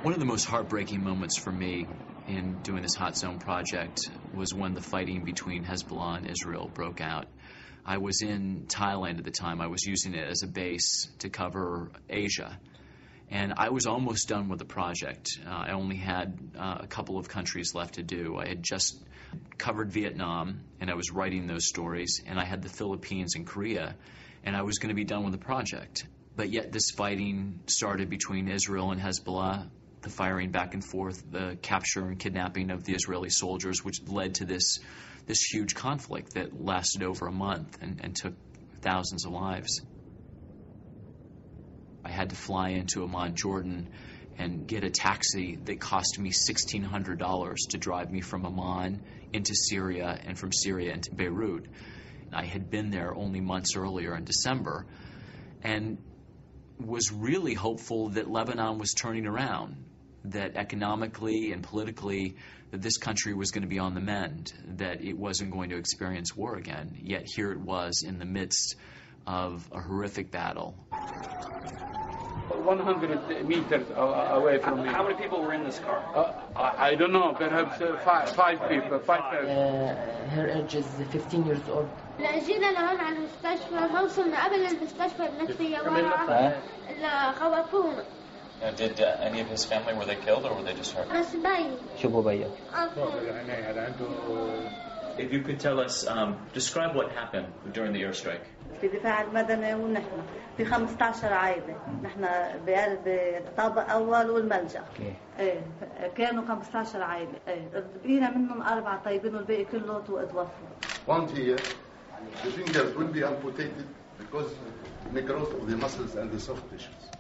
One of the most heartbreaking moments for me in doing this Hot Zone project was when the fighting between Hezbollah and Israel broke out. I was in Thailand at the time. I was using it as a base to cover Asia. And I was almost done with the project. I only had a couple of countries left to do. I had just covered Vietnam, and I was writing those stories, and I had the Philippines and Korea, and I was going to be done with the project. But yet this fighting started between Israel and Hezbollah, the firing back and forth, the capture and kidnapping of the Israeli soldiers, which led to this huge conflict that lasted over a month and took thousands of lives. I had to fly into Amman, Jordan, and get a taxi that cost me $1,600 to drive me from Amman into Syria and from Syria into Beirut. I had been there only months earlier in December and was really hopeful that Lebanon was turning around, that economically and politically that this country was going to be on the mend, that it wasn't going to experience war again. Yet here it was in the midst of a horrific battle. 100 meters away from me. How many people were in this car? I don't know, perhaps five people. Her age is 15 years old. جينا لهون على المستشفى، ما وصلنا قبل المستشفى بنفسية ورا خوفونا. Did any of his family, were they killed or were they just hurt? بس باين. شو بيا؟ If you could tell us, describe what happened during the airstrike. في دفاع المدني ونحن في 15 عائلة، نحن بقلب الطابق أول والملجأ. إيه كانوا 15 عائلة، إيه بقينا منهم 4 طيبين والباقي كله توفوا. One here, the fingers will be amputated because necrosis of the muscles and the soft tissues.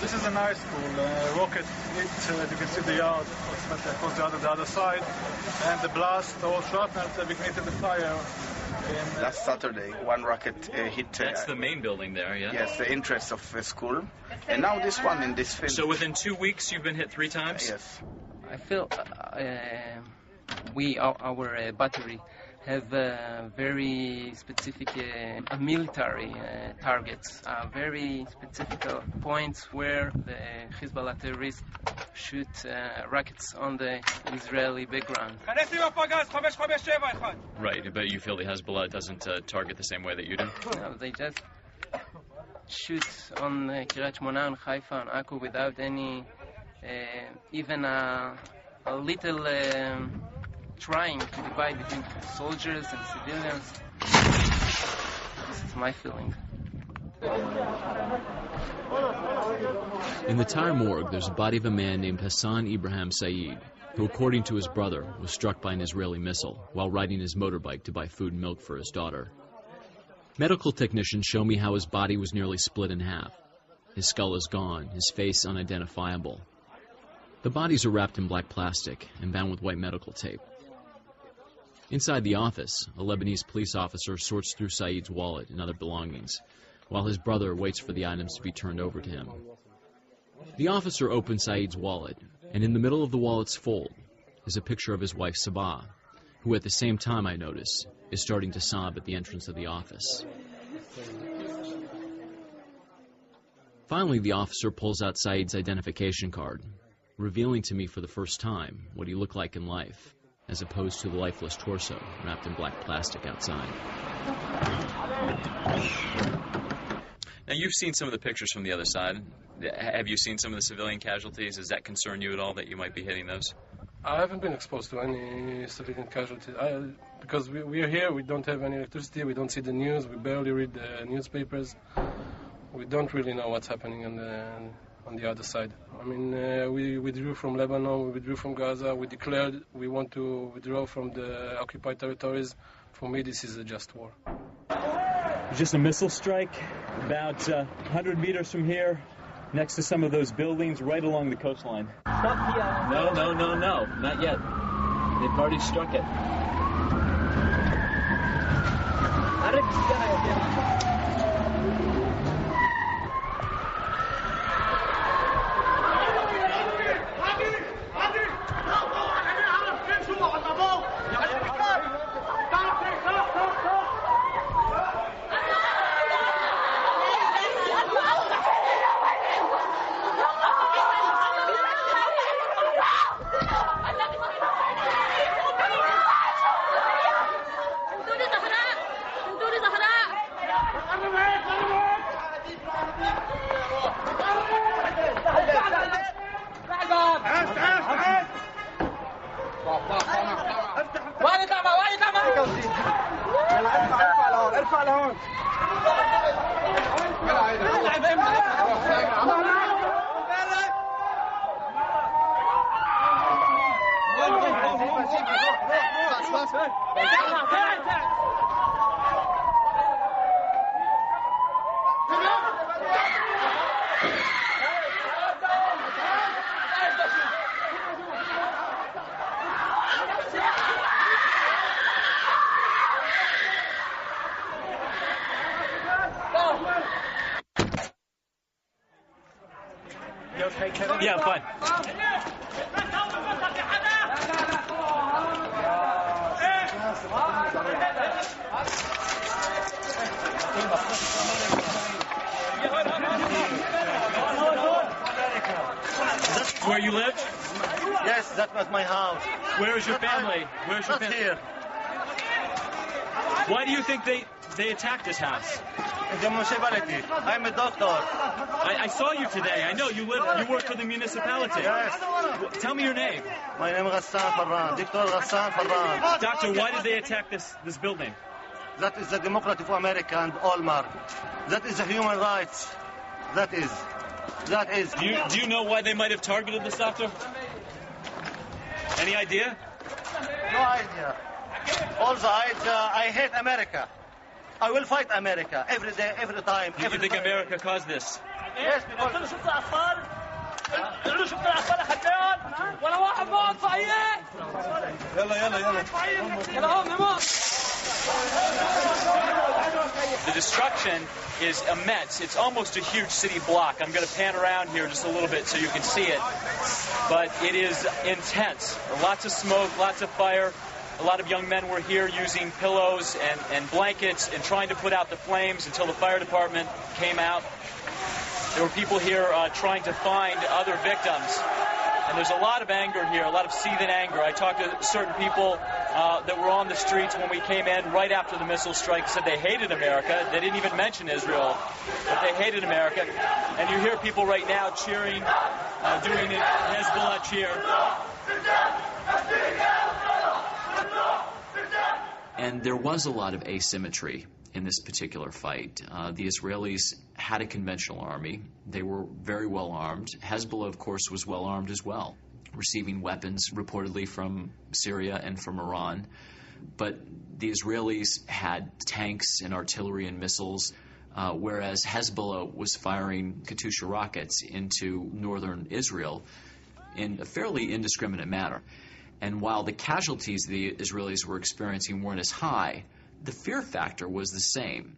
This is a nice school. Rocket hit, you can see the yard, across the other side, and the blast or shrapnel ignited the fire. Last Saturday, one rocket hit... That's the main building there, yeah? Yes, the entrance of the school. And now this one in this field. So within 2 weeks you've been hit 3 times? Yes. I feel our battery have very specific military targets, very specific points where the Hezbollah terrorists shoot rockets on the Israeli background. Right, but you feel the Hezbollah doesn't target the same way that you do? No, they just shoot on Kiryat Shmona and Haifa and Akko without any, even a little trying to divide between soldiers and civilians. This is my feeling. In the Tyre morgue, there's a body of a man named Hassan Ibrahim Saeed, who, according to his brother, was struck by an Israeli missile while riding his motorbike to buy food and milk for his daughter. Medical technicians show me how his body was nearly split in half. His skull is gone, his face unidentifiable. The bodies are wrapped in black plastic and bound with white medical tape. Inside the office, a Lebanese police officer sorts through Saeed's wallet and other belongings, while his brother waits for the items to be turned over to him. The officer opens Saeed's wallet, and in the middle of the wallet's fold is a picture of his wife Sabah, who at the same time, I notice, is starting to sob at the entrance of the office. Finally, the officer pulls out Saeed's identification card, revealing to me for the first time what he looked like in life, as opposed to the lifeless torso wrapped in black plastic outside. Now, you've seen some of the pictures from the other side. Have you seen some of the civilian casualties? Does that concern you at all that you might be hitting those? I haven't been exposed to any civilian casualties. Because we are here, we don't have any electricity, we don't see the news, we barely read the newspapers. We don't really know what's happening on the other side. I mean, we withdrew from Lebanon, we withdrew from Gaza, we declared we want to withdraw from the occupied territories. For me, this is a just war. Just a missile strike about 100 meters from here, next to some of those buildings right along the coastline. No, not yet. They've already struck it. Yeah, I'm fine. Where you live? Yes, that was my house. Where is your family? Where's your Not family? here. Why do you think they attacked this house? The municipality. I'm a doctor. I saw you today. I know you work for the municipality. Yes. Tell me your name. My name is Ghassan Farran. Dr. Ghassan Farran. Doctor, why did they attack this building? That is the Democratic of America and Olmar. That is the human rights. That is. Do you know why they might have targeted this, doctor? Any idea? No idea. Also, I hate America. I will fight America every day, every time. Do you think America caused this? Yes, because... The destruction is immense. It's almost a huge city block. I'm going to pan around here just a little bit so you can see it. But it is intense. Lots of smoke, lots of fire. A lot of young men were here using pillows and blankets and trying to put out the flames until the fire department came out. There were people here trying to find other victims. And there's a lot of anger here, a lot of seething anger. I talked to certain people that were on the streets when we came in right after the missile strike, said they hated America. They didn't even mention Israel, but they hated America. And you hear people right now cheering, doing the Hizbullah cheer. And there was a lot of asymmetry in this particular fight. The Israelis had a conventional army. They were very well armed. Hezbollah, of course, was well armed as well, receiving weapons reportedly from Syria and from Iran. But the Israelis had tanks and artillery and missiles, whereas Hezbollah was firing Katyusha rockets into northern Israel in a fairly indiscriminate manner. And while the casualties the Israelis were experiencing weren't as high, the fear factor was the same.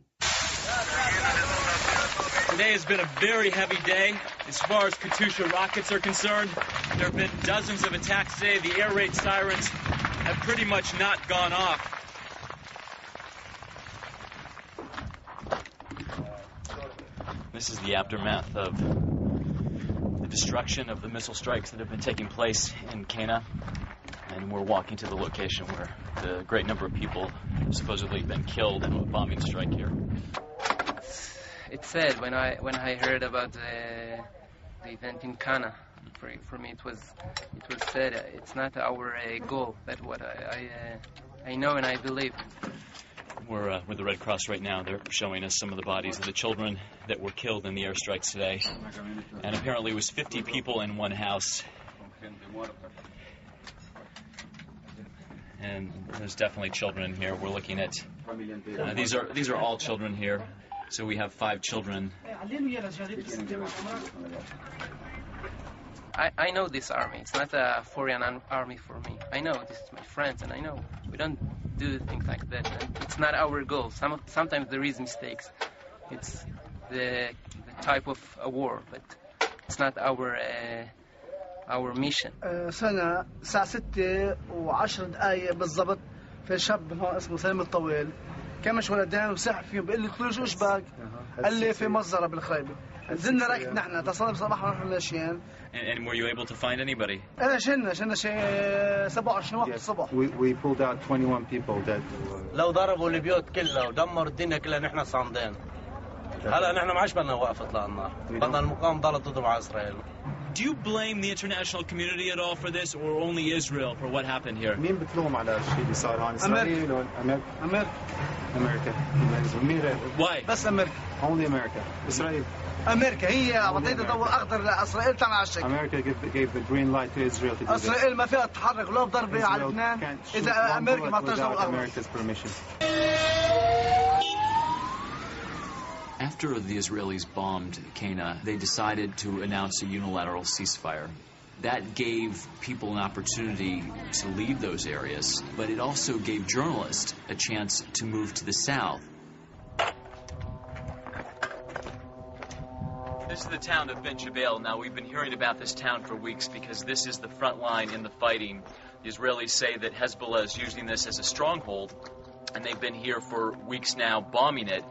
Today has been a very heavy day as far as Katyusha rockets are concerned. There have been dozens of attacks today. The air raid sirens have pretty much not gone off. This is the aftermath of the destruction of the missile strikes that have been taking place in Cana. And we're walking to the location where the great number of people have supposedly been killed in a bombing strike here. It's sad when I heard about the event in Cana. For me, it was sad. It's not our goal. That's what I know and I believe. We're with the Red Cross right now. They're showing us some of the bodies of the children that were killed in the airstrikes today. And apparently it was 50 people in one house. And there's definitely children here. We're looking at these are all children here. So we have 5 children. I know this army. It's not a foreign army for me. I know this is my friends, and I know we don't do things like that. And it's not our goal. Sometimes there is mistakes. It's the type of a war, but it's not our mission. سنة الساعة 6:10 بالضبط في شاب هون اسمه سليم الطويل كمش ولدين وسحب فيهم بيقول لي طلعوا شو اشباك؟ قال لي في مزرعة بالخريبة. نزلنا راكب نحن تصلنا بصباح ونحن ماشيين. And were you able to find anybody? شلنا شيء 27 وقت الصبح. We pulled out 21 people dead. لو ضربوا البيوت كلها ودمروا الدنيا كلها نحن صامدين. هلا نحن ما عادش بدنا وقف اطلاق النار. بدنا المقاومة ضلت ضد مع إسرائيل. Do you blame the international community at all for this, or only Israel for what happened here? مين بتلوم على الشيء اللي صار هون؟ إسرائيل ولا أمريكا؟ أمريكا. مين غير؟ Why? بس أمريكا. Only America. إسرائيل. أمريكا هي أعطيت ضوء أخضر لإسرائيل تعمل على الشكل. America gave the green light to Israel to do that. إسرائيل ما فيها تتحرك لو ضربة على لبنان إذا أمريكا ما أعطتش ضوء أخضر. America's permission. After the Israelis bombed Cana, they decided to announce a unilateral ceasefire. That gave people an opportunity to leave those areas, but it also gave journalists a chance to move to the south. This is the town of Ben Jabal. Now, we've been hearing about this town for weeks because this is the front line in the fighting. The Israelis say that Hezbollah is using this as a stronghold, and they've been here for weeks now bombing it.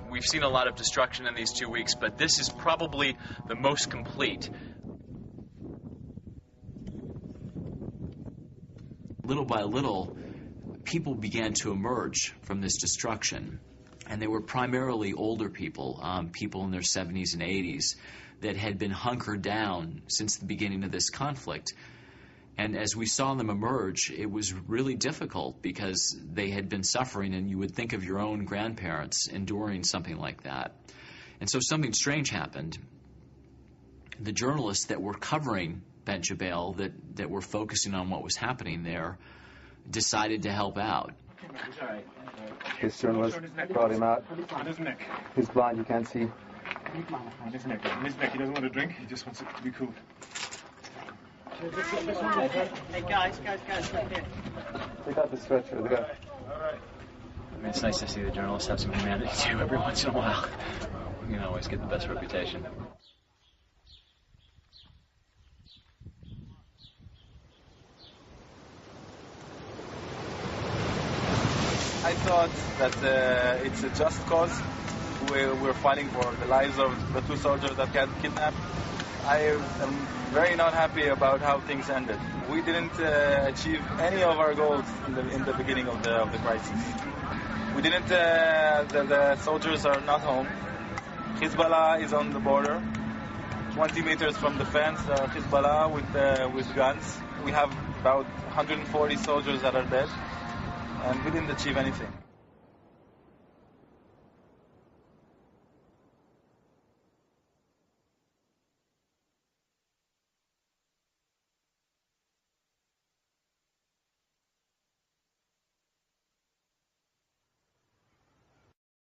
We've seen a lot of destruction in these 2 weeks, but this is probably the most complete. Little by little, people began to emerge from this destruction. And they were primarily older people, people in their 70s and 80s, that had been hunkered down since the beginning of this conflict. And as we saw them emerge, it was really difficult because they had been suffering, and you would think of your own grandparents enduring something like that. And so something strange happened. The journalists that were covering Ben Jabal, that were focusing on what was happening there, decided to help out. His journalist brought him out. He's blind, you can't see. On his neck, he doesn't want to drink, he just wants it to be cool. Hey guys, right here. Take out the stretcher, the guy. I mean, it's nice to see the journalists have some humanity too every once in a while. You can always get the best reputation. I thought that it's a just cause. We're fighting for the lives of the 2 soldiers that got kidnapped. I am very not happy about how things ended. We didn't achieve any of our goals in the beginning of the crisis. We didn't. The soldiers are not home. Hizbullah is on the border, 20 meters from the fence. Hizbullah with guns. We have about 140 soldiers that are dead. And we didn't achieve anything.